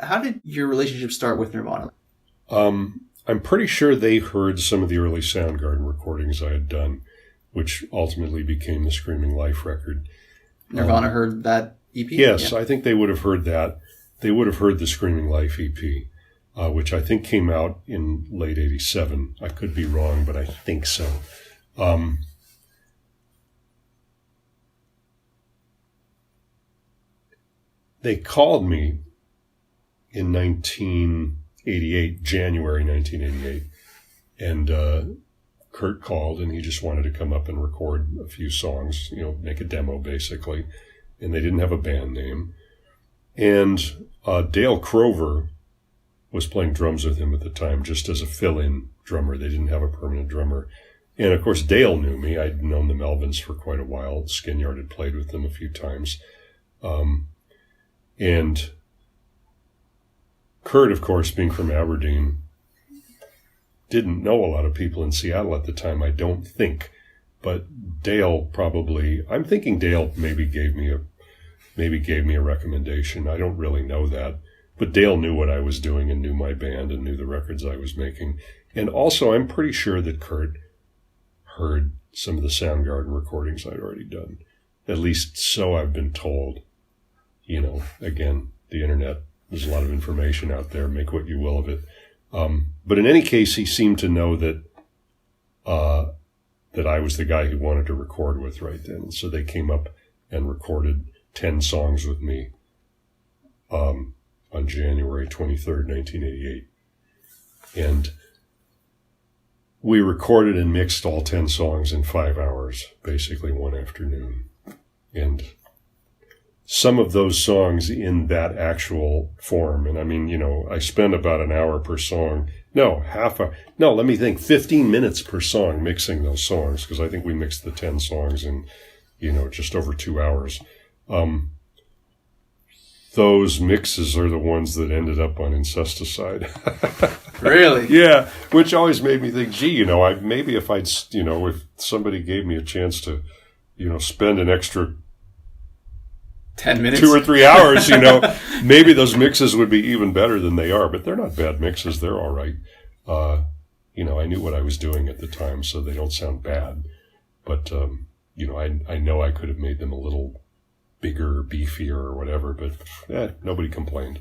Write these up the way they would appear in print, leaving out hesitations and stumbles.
How did your relationship start with Nirvana? I'm pretty sure they heard some of the early Soundgarden recordings I had done, which ultimately became the Screaming Life record. Nirvana heard that EP? Yes, yeah. I think they would have heard that. They would have heard the Screaming Life EP, which I think came out in late 87. I could be wrong, but I think so. They called me in 1988, January 1988, and Kurt called, and he just wanted to come up and record a few songs, make a demo basically, and they didn't have a band name. And Dale Crover was playing drums with him at the time, just as a fill-in drummer. They didn't have a permanent drummer. And of course, Dale knew me. I'd known the Melvins for quite a while. Skinyard had played with them a few times. And Kurt, of course, being from Aberdeen, didn't know a lot of people in Seattle at the time, I don't think. But Dale probably, I'm thinking Dale maybe gave me a recommendation. I don't really know that. But Dale knew what I was doing and knew my band and knew the records I was making. And also, I'm pretty sure that Kurt heard some of the Soundgarden recordings I'd already done. At least so I've been told. Again, the internet, there's a lot of information out there. Make what you will of it. But in any case, he seemed to know that I was the guy he wanted to record with right then. So they came up and recorded 10 songs with me on January 23rd, 1988. And we recorded and mixed all 10 songs in 5 hours, basically one afternoon. And some of those songs in that actual form, and I mean, I spent about an hour per song. No, 15 minutes per song mixing those songs, because I think we mixed the 10 songs in, just over 2 hours. Those mixes are the ones that ended up on Incesticide. Really? Yeah, which always made me think, gee, maybe if if somebody gave me a chance to, spend an extra 10 minutes, 2 or 3 hours, maybe those mixes would be even better than they are. But they're not bad mixes; they're all right. I knew what I was doing at the time, so they don't sound bad. But I know I could have made them a little bigger, beefier, or whatever. But nobody complained.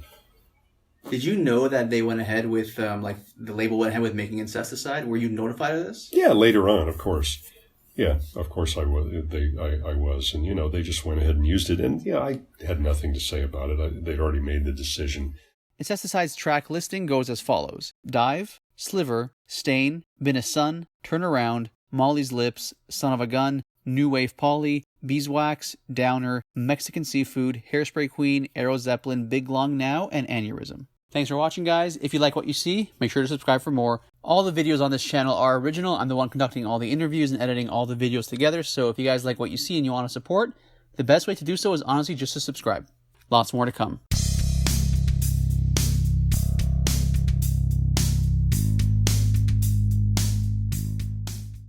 Did you know that they went ahead with the label went ahead with making Incesticide? Were you notified of this? Yeah, later on, of course. Yeah, of course I was. I was, and they just went ahead and used it, and I had nothing to say about it. They'd already made the decision. Incesticide's track listing goes as follows: Dive, Sliver, Stain, Been a Sun, Turn Around, Molly's Lips, Son of a Gun, New Wave Polly, Beeswax, Downer, Mexican Seafood, Hairspray Queen, Aero Zeppelin, Big Long Now, and Aneurysm. Thanks for watching, guys. If you like what you see, make sure to subscribe for more. All the videos on this channel are original. I'm the one conducting all the interviews and editing all the videos together. So if you guys like what you see and you want to support, the best way to do so is honestly just to subscribe. Lots more to come.